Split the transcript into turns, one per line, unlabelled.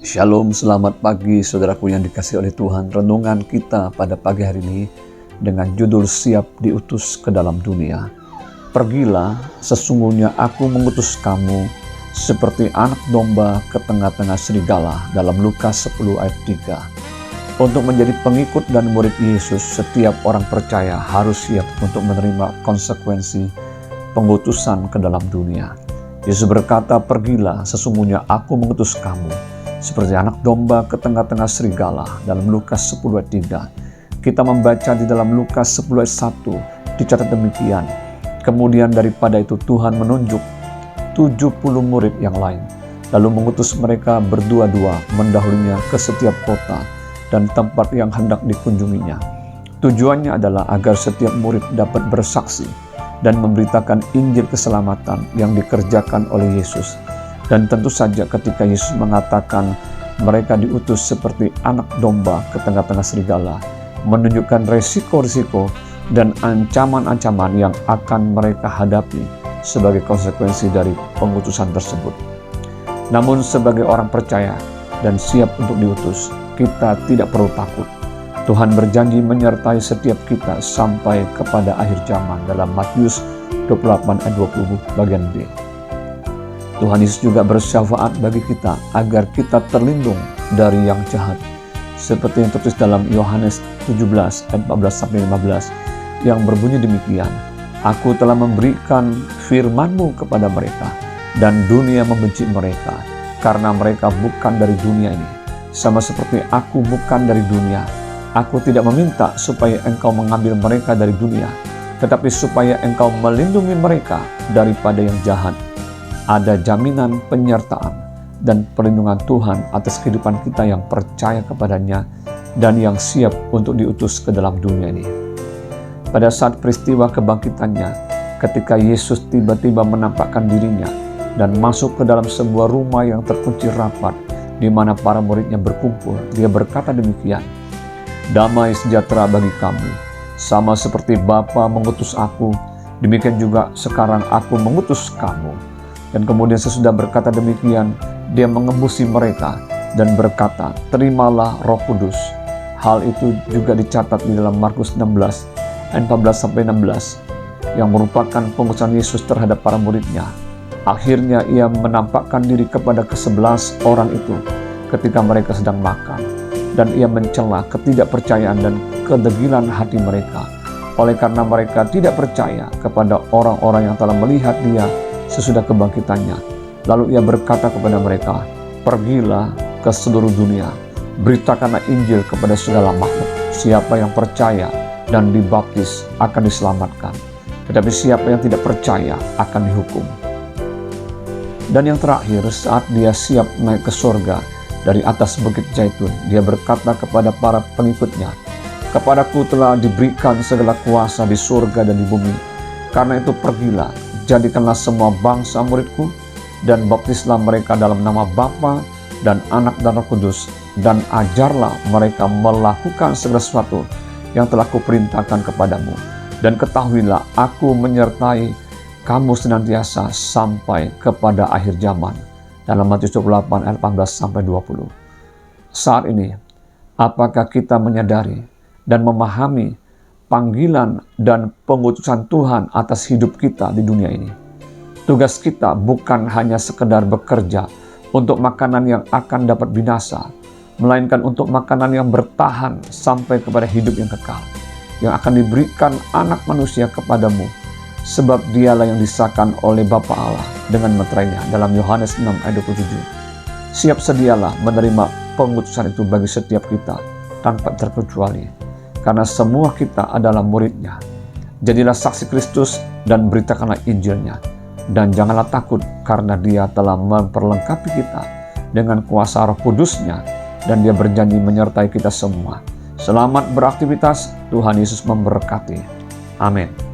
Shalom, selamat pagi saudaraku yang dikasihi oleh Tuhan. Renungan kita pada pagi hari ini dengan judul Siap Diutus ke Dalam Dunia. Pergilah, sesungguhnya aku mengutus kamu seperti anak domba ke tengah-tengah serigala, dalam Lukas 10 ayat 3. Untuk menjadi pengikut dan murid Yesus, setiap orang percaya harus siap untuk menerima konsekuensi pengutusan ke dalam dunia. Yesus berkata, pergilah, sesungguhnya aku mengutus kamu seperti anak domba ke tengah-tengah serigala, dalam Lukas 10 ayat 3. Kita membaca di dalam Lukas 10 ayat 1, dicatat demikian. Kemudian daripada itu Tuhan menunjuk 70 murid yang lain, lalu mengutus mereka berdua-dua mendahulunya ke setiap kota dan tempat yang hendak dikunjunginya. Tujuannya adalah agar setiap murid dapat bersaksi dan memberitakan Injil keselamatan yang dikerjakan oleh Yesus. Dan tentu saja ketika Yesus mengatakan mereka diutus seperti anak domba ke tengah-tengah serigala, menunjukkan resiko-resiko dan ancaman-ancaman yang akan mereka hadapi sebagai konsekuensi dari pengutusan tersebut. Namun sebagai orang percaya dan siap untuk diutus, kita tidak perlu takut. Tuhan berjanji menyertai setiap kita sampai kepada akhir zaman, dalam Matius 28 ayat 20 bagian B. Tuhan Yesus juga bersyafaat bagi kita agar kita terlindung dari yang jahat, seperti yang tertulis dalam Yohanes 17 ayat 14-15 yang berbunyi demikian, Aku telah memberikan firman-Mu kepada mereka, dan dunia membenci mereka, karena mereka bukan dari dunia ini, sama seperti Aku bukan dari dunia. Aku tidak meminta supaya Engkau mengambil mereka dari dunia, tetapi supaya Engkau melindungi mereka daripada yang jahat. Ada jaminan penyertaan dan perlindungan Tuhan atas kehidupan kita yang percaya kepadanya dan yang siap untuk diutus ke dalam dunia ini. Pada saat peristiwa kebangkitannya, ketika Yesus tiba-tiba menampakkan dirinya dan masuk ke dalam sebuah rumah yang terkunci rapat di mana para muridnya berkumpul, dia berkata demikian, Damai sejahtera bagi kamu, sama seperti Bapa mengutus aku, demikian juga sekarang aku mengutus kamu. Dan kemudian sesudah berkata demikian, dia mengembusi mereka dan berkata, terimalah Roh Kudus. Hal itu juga dicatat di dalam Markus 16 ayat 14-16 yang merupakan pengutusan Yesus terhadap para muridnya. Akhirnya ia menampakkan diri kepada ke-11 orang itu ketika mereka sedang makan, dan ia mencela ketidakpercayaan dan kedegilan hati mereka, oleh karena mereka tidak percaya kepada orang-orang yang telah melihat dia sesudah kebangkitannya. Lalu ia berkata kepada mereka, pergilah ke seluruh dunia, beritakanlah Injil kepada segala makhluk. Siapa yang percaya dan dibaptis akan diselamatkan, tetapi siapa yang tidak percaya akan dihukum. Dan yang terakhir, saat dia siap naik ke surga dari atas bukit Zaitun, dia berkata kepada para pengikutnya, kepadaku telah diberikan segala kuasa di surga dan di bumi. Karena itu pergilah, jadikanlah semua bangsa muridku, dan baptislah mereka dalam nama Bapa dan Anak dan Roh Kudus, dan ajarlah mereka melakukan segala sesuatu yang telah kuperintahkan kepadamu. Dan ketahuilah, aku menyertai kamu senantiasa sampai kepada akhir zaman. Dalam Matius 28 ayat 18-20. Saat ini, apakah kita menyadari dan memahami panggilan dan pengutusan Tuhan atas hidup kita di dunia ini? Tugas kita bukan hanya sekedar bekerja untuk makanan yang akan dapat binasa, melainkan untuk makanan yang bertahan sampai kepada hidup yang kekal, yang akan diberikan Anak Manusia kepadamu, sebab dialah yang disahkan oleh Bapa Allah dengan meterainya, dalam Yohanes 6 ayat 27. Siap sedialah menerima pengutusan itu bagi setiap kita tanpa terkecuali, karena semua kita adalah muridnya. Jadilah saksi Kristus dan beritakanlah Injilnya. Dan janganlah takut, karena dia telah memperlengkapi kita dengan kuasa Roh Kudusnya, dan dia berjanji menyertai kita semua. Selamat beraktivitas, Tuhan Yesus memberkati. Amin.